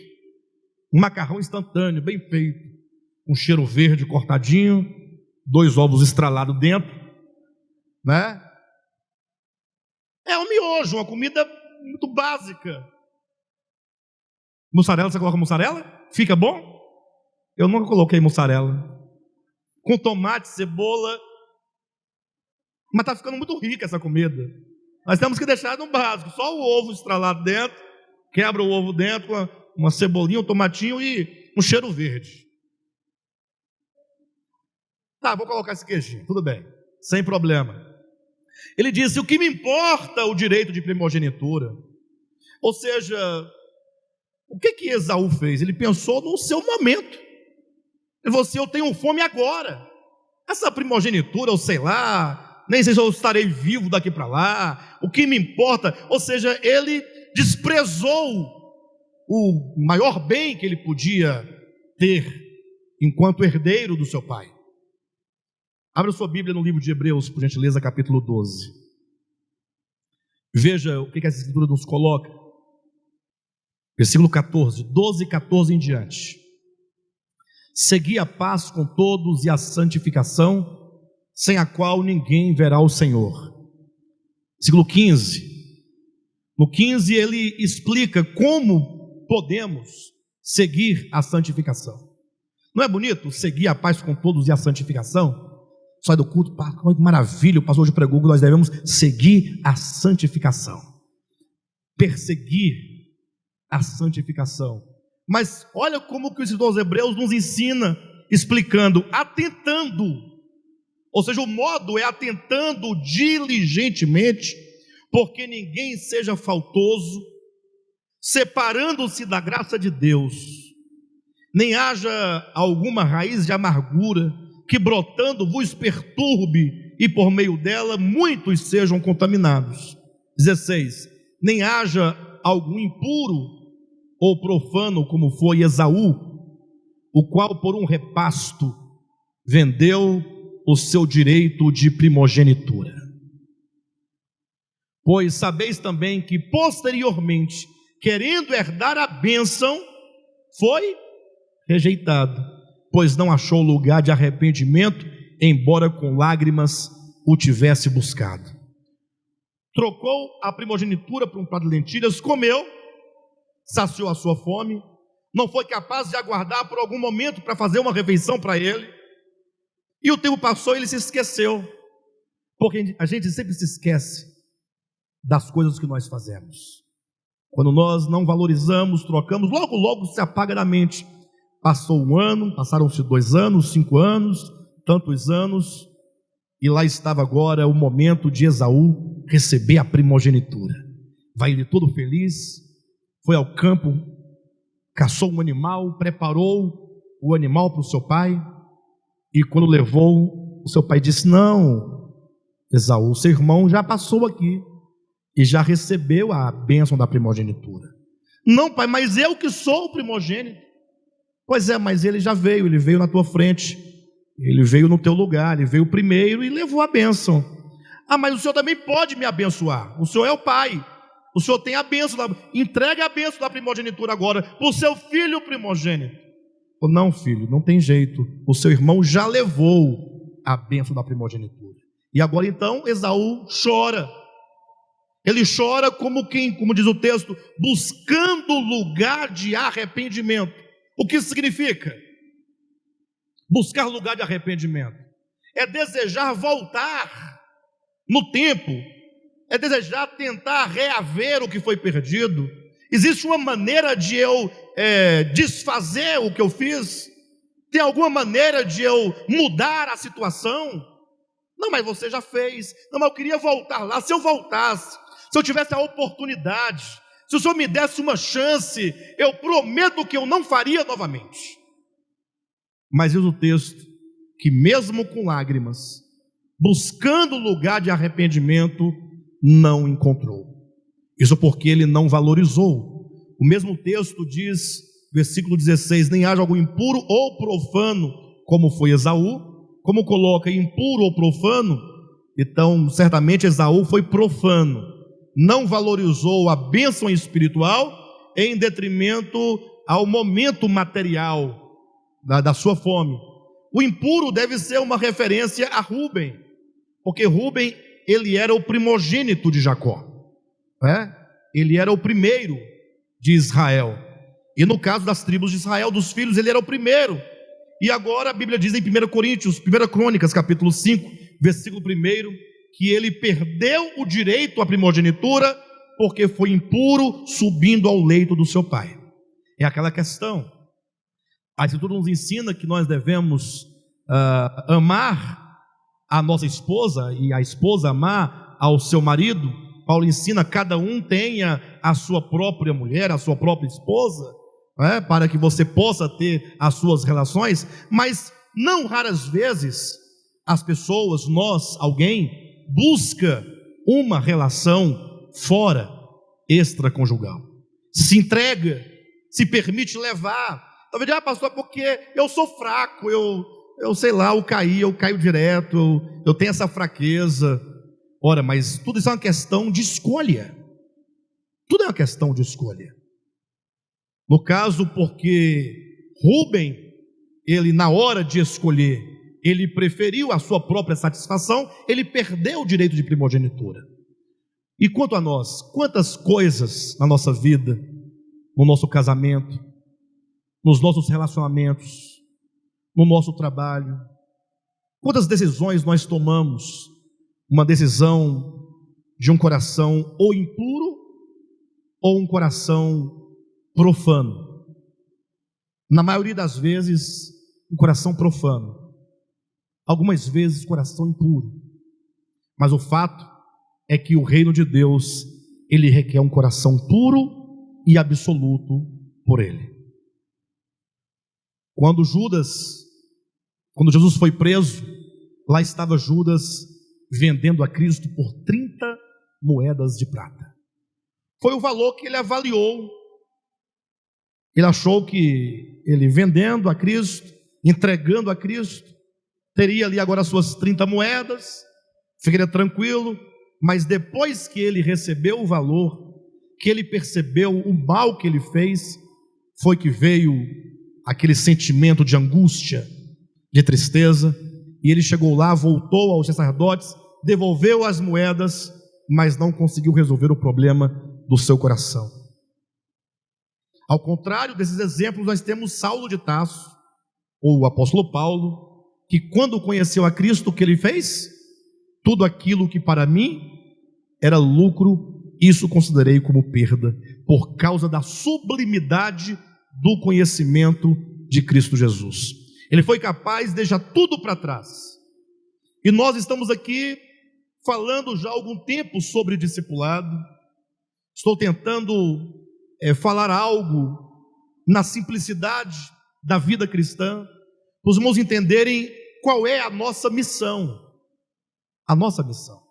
um macarrão instantâneo bem feito, um cheiro verde cortadinho, 2 ovos estralados dentro, né? É um miojo, uma comida muito básica. Mussarela, você coloca mussarela? Fica bom? Eu nunca coloquei mussarela. Com tomate, cebola. Mas está ficando muito rica essa comida. Nós temos que deixar no básico. Só o ovo estralado dentro. Quebra o ovo dentro com uma cebolinha, um tomatinho e um cheiro verde. Tá, vou colocar esse queijinho. Tudo bem. Sem problema. Ele disse: o que me importa o direito de primogenitura? Ou seja, o que Esaú fez? Ele pensou no seu momento. Ele falou assim: eu tenho fome agora. Essa primogenitura, eu sei lá, nem sei se eu estarei vivo daqui para lá. O que me importa? Ou seja, ele desprezou o maior bem que ele podia ter enquanto herdeiro do seu pai. Abra sua Bíblia no livro de Hebreus, por gentileza, capítulo 12. Veja o que essa escritura nos coloca. Versículo 14, 12 e 14 em diante. Segui a paz com todos e a santificação, sem a qual ninguém verá o Senhor. Versículo 15. No 15 ele explica como podemos seguir a santificação. Não é bonito? Seguir a paz com todos e a santificação. Sai do culto, que maravilha, o pastor hoje pregou que nós devemos seguir a santificação. Perseguir a santificação. Mas olha como que o escritor aos Hebreus nos ensina, explicando, atentando. Ou seja, o modo é atentando diligentemente, porque ninguém seja faltoso, separando-se da graça de Deus, nem haja alguma raiz de amargura, que brotando vos perturbe, e por meio dela muitos sejam contaminados. 16. Nem haja algum impuro ou profano, como foi Esaú, o qual por um repasto vendeu o seu direito de primogenitura. Pois sabeis também que posteriormente, querendo herdar a bênção, foi rejeitado, pois não achou lugar de arrependimento, embora com lágrimas o tivesse buscado. Trocou a primogenitura por um prato de lentilhas, comeu, saciou a sua fome, não foi capaz de aguardar por algum momento para fazer uma refeição para ele, e o tempo passou e ele se esqueceu, porque a gente sempre se esquece das coisas que nós fazemos. Quando nós não valorizamos, trocamos, logo se apaga da mente. Passou um ano, passaram-se 2 anos, 5 anos, tantos anos, e lá estava agora o momento de Esaú receber a primogenitura. Vai ele todo feliz, foi ao campo, caçou um animal, preparou o animal para o seu pai, e quando levou, o seu pai disse: não, Esaú, seu irmão já passou aqui, e já recebeu a bênção da primogenitura. Não, pai, mas eu que sou o primogênito. Pois é, mas ele já veio, ele veio na tua frente, ele veio no teu lugar, ele veio primeiro e levou a bênção. Ah, mas o Senhor também pode me abençoar, o Senhor é o pai, o Senhor tem a bênção, entrega a bênção da primogenitura agora, para o seu filho primogênito. Não, filho, não tem jeito, o seu irmão já levou a bênção da primogenitura. E agora então Esaú chora, ele chora como quem, como diz o texto, buscando lugar de arrependimento. O que isso significa? buscar lugar de arrependimento, é desejar voltar no tempo, é desejar tentar reaver o que foi perdido. Existe uma maneira de eu desfazer o que eu fiz? Tem alguma maneira de eu mudar a situação? Não, mas você já fez. Não, mas eu queria voltar lá. Se eu voltasse, se eu tivesse a oportunidade, se o Senhor me desse uma chance, eu prometo que eu não faria novamente. Mas diz o texto que mesmo com lágrimas, buscando lugar de arrependimento, não encontrou. Isso porque ele não valorizou. O mesmo texto diz, versículo 16, nem haja algo impuro ou profano, como foi Esaú. Como coloca impuro ou profano, então certamente Esaú foi profano, não valorizou a bênção espiritual em detrimento ao momento material da sua fome. O impuro deve ser uma referência a Rúben, porque Rúben, ele era o primogênito de Jacó, ele era o primeiro de Israel, e no caso das tribos de Israel, dos filhos, ele era o primeiro. E agora a Bíblia diz em 1 Coríntios, 1 Crônicas, capítulo 5, versículo 1, que ele perdeu o direito à primogenitura, porque foi impuro, subindo ao leito do seu pai. É aquela questão. A Escritura nos ensina que nós devemos amar a nossa esposa, e a esposa amar ao seu marido. Paulo ensina que cada um tenha a sua própria mulher, a sua própria esposa, para que você possa ter as suas relações, mas não raras vezes as pessoas, alguém busca uma relação fora extraconjugal, se entrega, se permite levar. Talvez, pastor, porque eu sou fraco, eu sei lá, eu caio direto, eu tenho essa fraqueza. Ora, mas tudo isso é uma questão de escolha. Tudo é uma questão de escolha. No caso, porque Rúben, ele na hora de escolher, ele preferiu a sua própria satisfação, ele perdeu o direito de primogenitura. E quanto a nós, quantas coisas na nossa vida, no nosso casamento, nos nossos relacionamentos, no nosso trabalho, quantas decisões nós tomamos, uma decisão de um coração ou impuro, ou um coração profano. Na maioria das vezes, um coração profano. Algumas vezes, coração impuro. Mas o fato é que o reino de Deus, ele requer um coração puro e absoluto por ele. Quando Jesus foi preso, lá estava Judas vendendo a Cristo por 30 moedas de prata. Foi o valor que ele avaliou. Ele achou que ele vendendo a Cristo, entregando a Cristo, teria ali agora as suas 30 moedas, ficaria tranquilo. Mas depois que ele recebeu o valor, que ele percebeu o mal que ele fez, foi que veio aquele sentimento de angústia, de tristeza, e ele chegou lá, voltou aos sacerdotes, devolveu as moedas, mas não conseguiu resolver o problema do seu coração. Ao contrário desses exemplos, nós temos Saulo de Tarso, ou o apóstolo Paulo, que quando conheceu a Cristo, o que ele fez? Tudo aquilo que para mim era lucro, isso considerei como perda, por causa da sublimidade do conhecimento de Cristo Jesus. Ele foi capaz de deixar tudo para trás. E nós estamos aqui falando já há algum tempo sobre discipulado. Estou tentando falar algo na simplicidade da vida cristã, para os irmãos entenderem qual é a nossa missão. A nossa missão.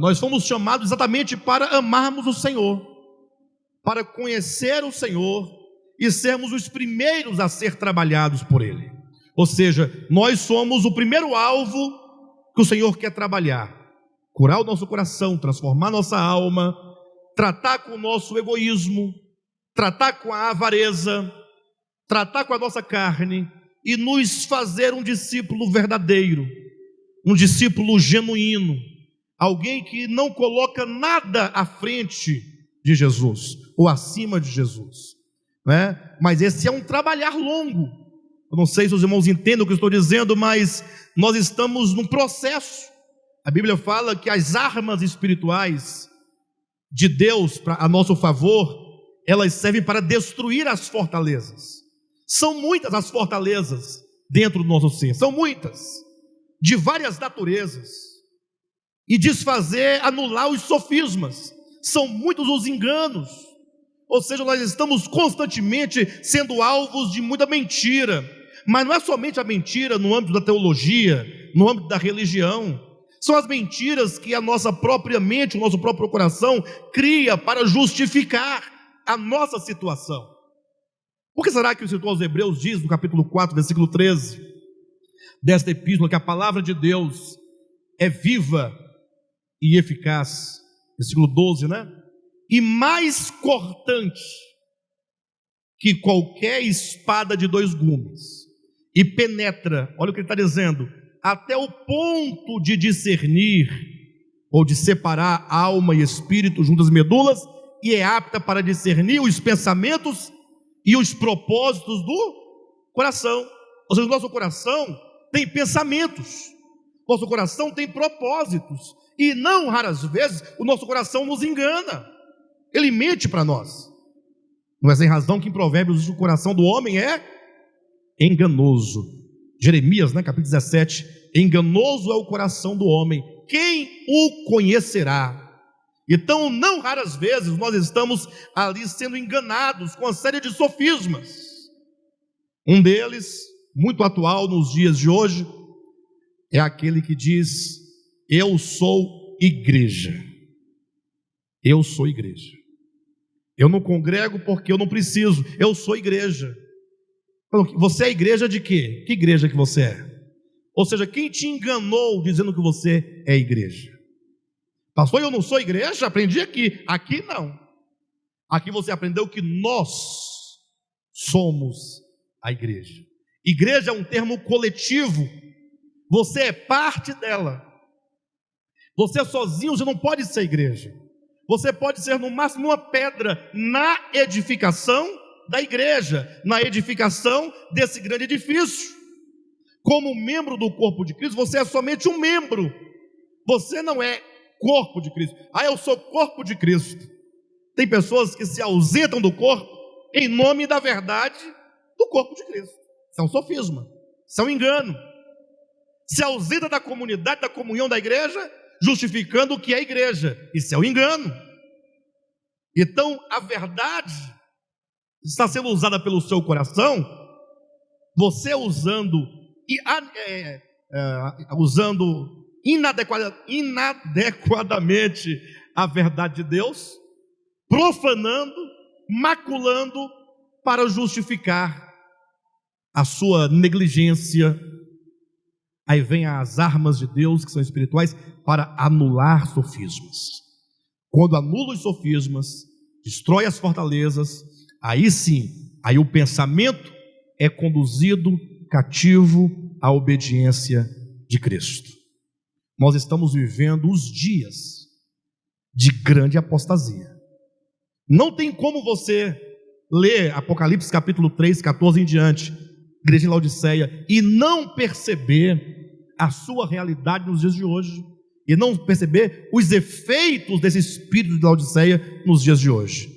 Nós fomos chamados exatamente para amarmos o Senhor, para conhecer o Senhor e sermos os primeiros a ser trabalhados por Ele. Ou seja, nós somos o primeiro alvo que o Senhor quer trabalhar, curar o nosso coração, transformar nossa alma, tratar com o nosso egoísmo, tratar com a avareza, tratar com a nossa carne e nos fazer um discípulo verdadeiro, um discípulo genuíno, alguém que não coloca nada à frente de Jesus ou acima de Jesus, né? Mas esse é um trabalhar longo. Eu não sei se os irmãos entendem o que eu estou dizendo, mas nós estamos num processo. A Bíblia fala que as armas espirituais de Deus a nosso favor, elas servem para destruir as fortalezas. São muitas as fortalezas dentro do nosso ser, são muitas, de várias naturezas, e desfazer, anular os sofismas. São muitos os enganos, ou seja, nós estamos constantemente sendo alvos de muita mentira, mas não é somente a mentira no âmbito da teologia, no âmbito da religião, são as mentiras que a nossa própria mente, o nosso próprio coração cria para justificar a nossa situação. Por que será que o escritor aos Hebreus diz no capítulo 4, versículo 13 desta epístola, que a palavra de Deus é viva e eficaz? Versículo 12, né? E mais cortante que qualquer espada de dois gumes, e penetra, olha o que ele está dizendo, até o ponto de discernir, ou de separar alma e espírito junto às medulas, e é apta para discernir os pensamentos e os propósitos do coração. Ou seja, o nosso coração tem pensamentos, nosso coração tem propósitos, e não raras vezes o nosso coração nos engana, ele mente para nós. Não é sem razão que em Provérbios diz que o coração do homem é enganoso. Jeremias, né, capítulo 17, enganoso é o coração do homem, quem o conhecerá? Então, não raras vezes nós estamos ali sendo enganados com uma série de sofismas. Um deles, muito atual nos dias de hoje, é aquele que diz: eu sou igreja. Eu sou igreja. Eu não congrego porque eu não preciso. Eu sou igreja. Você é igreja de quê? Que igreja que você é? Ou seja, quem te enganou dizendo que você é igreja? Pastor, eu não sou igreja? Aprendi aqui. Aqui não. Aqui você aprendeu que nós somos a igreja. Igreja é um termo coletivo. Você é parte dela. Você sozinho, você não pode ser igreja. Você pode ser no máximo uma pedra na edificação da igreja, na edificação desse grande edifício. Como membro do corpo de Cristo, você é somente um membro. Você não é corpo de Cristo. Ah, eu sou corpo de Cristo. Tem pessoas que se ausentam do corpo em nome da verdade do corpo de Cristo. Isso é um sofisma, isso é um engano. Se ausenta da comunidade, da comunhão da igreja, justificando o que é igreja. Isso é um engano. Então, a verdade está sendo usada pelo seu coração, você usando inadequadamente a verdade de Deus, profanando, maculando, para justificar a sua negligência. Aí vem as armas de Deus, que são espirituais, para anular sofismas. Quando anula os sofismas, destrói as fortalezas, aí sim, aí o pensamento é conduzido cativo à obediência de Cristo. Nós estamos vivendo os dias de grande apostasia. Não tem como você ler Apocalipse capítulo 3, 14 em diante, igreja em Laodiceia, e não perceber a sua realidade nos dias de hoje, e não perceber os efeitos desse espírito de Laodiceia nos dias de hoje.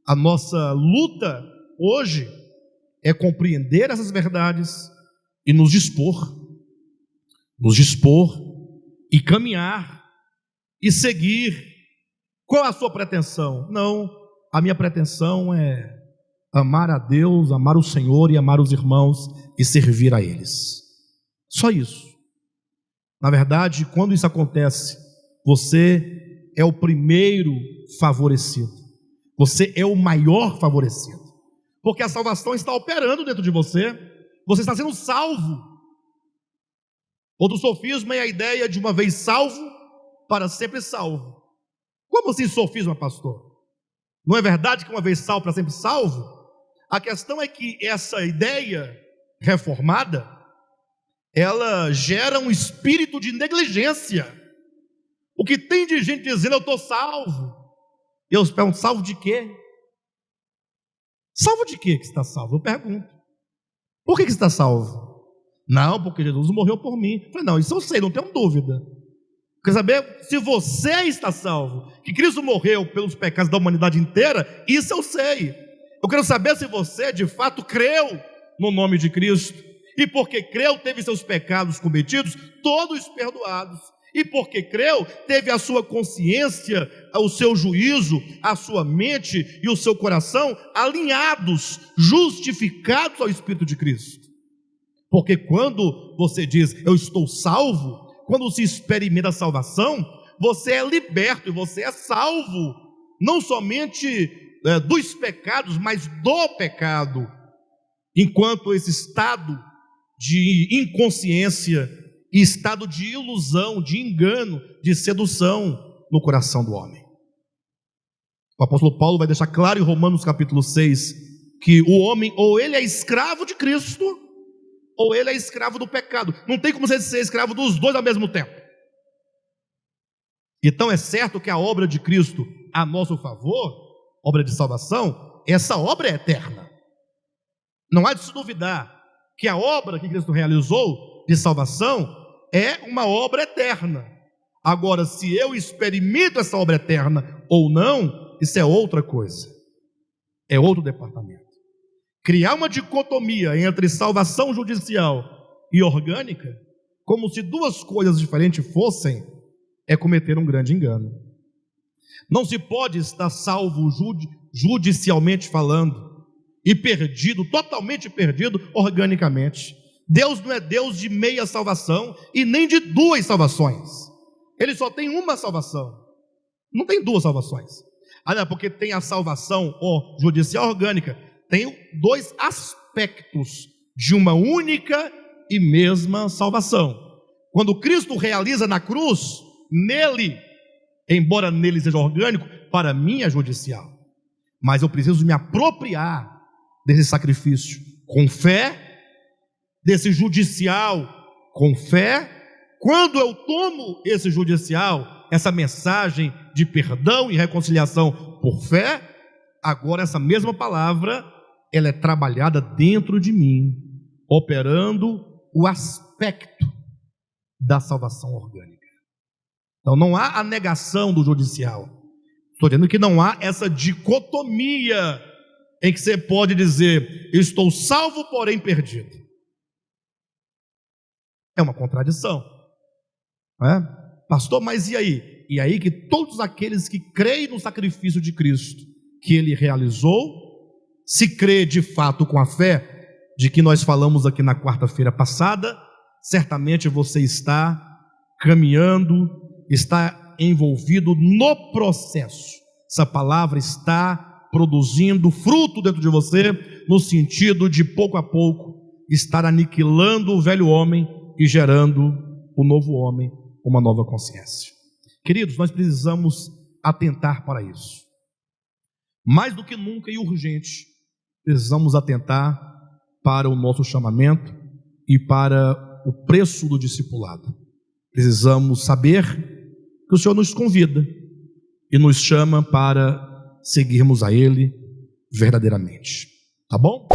A nossa luta hoje é compreender essas verdades e nos dispor e caminhar e seguir. Qual a sua pretensão? Não, a minha pretensão é amar a Deus, amar o Senhor e amar os irmãos e servir a eles. Só isso. Na verdade, quando isso acontece, você é o primeiro favorecido. Você é o maior favorecido. Porque a salvação está operando dentro de você. Você está sendo salvo. Outro sofisma é a ideia de uma vez salvo, para sempre salvo. Como assim sofisma, pastor? Não é verdade que uma vez salvo, para sempre salvo? A questão é que essa ideia reformada, ela gera um espírito de negligência. O que tem de gente dizendo: eu estou salvo. Eu pergunto: salvo de quê? Salvo de quê que está salvo? Eu pergunto. Por que você está salvo? Não, porque Jesus morreu por mim. Eu falei, não, isso eu sei, não tenho dúvida. Quer saber se você está salvo, que Cristo morreu pelos pecados da humanidade inteira? Isso eu sei. Eu quero saber se você de fato creu no nome de Cristo, e porque creu, teve seus pecados cometidos todos perdoados, e porque creu, teve a sua consciência, o seu juízo, a sua mente e o seu coração alinhados, justificados ao Espírito de Cristo. Porque quando você diz, eu estou salvo, quando se experimenta a salvação, você é liberto e você é salvo, não somente dos pecados, mas do pecado, enquanto esse estado de inconsciência e estado de ilusão, de engano, de sedução no coração do homem. O apóstolo Paulo vai deixar claro em Romanos capítulo 6, que o homem, ou ele é escravo de Cristo, ou ele é escravo do pecado. Não tem como você ser escravo dos dois ao mesmo tempo. Então é certo que a obra de Cristo a nosso favor, obra de salvação, essa obra é eterna. Não há de se duvidar que a obra que Cristo realizou de salvação é uma obra eterna. Agora, se eu experimento essa obra eterna ou não, isso é outra coisa, é outro departamento. Criar uma dicotomia entre salvação judicial e orgânica, como se duas coisas diferentes fossem, é cometer um grande engano. Não se pode estar salvo judicialmente falando e perdido, totalmente perdido organicamente. Deus não é Deus de meia salvação e nem de duas salvações. Ele só tem uma salvação, não tem duas salvações. Não, porque tem a salvação judicial orgânica. Tem dois aspectos de uma única e mesma salvação. Quando Cristo realiza na cruz, nele, embora nele seja orgânico, para mim é judicial. Mas eu preciso me apropriar desse sacrifício com fé, desse judicial com fé. Quando eu tomo esse judicial, essa mensagem de perdão e reconciliação por fé, agora essa mesma palavra, ela é trabalhada dentro de mim, operando o aspecto da salvação orgânica. Então não há a negação do judicial. Estou dizendo que não há essa dicotomia em que você pode dizer, estou salvo, porém perdido. É uma contradição, não é? Pastor, mas e aí? E aí que todos aqueles que creem no sacrifício de Cristo, que Ele realizou, se crê de fato com a fé de que nós falamos aqui na quarta-feira passada, certamente você está caminhando, está envolvido no processo. Essa palavra está produzindo fruto dentro de você, no sentido de pouco a pouco estar aniquilando o velho homem e gerando o novo homem, uma nova consciência. Queridos, nós precisamos atentar para isso. Mais do que nunca e urgente, precisamos atentar para o nosso chamamento e para o preço do discipulado. Precisamos saber que o Senhor nos convida e nos chama para seguirmos a Ele verdadeiramente. Tá bom?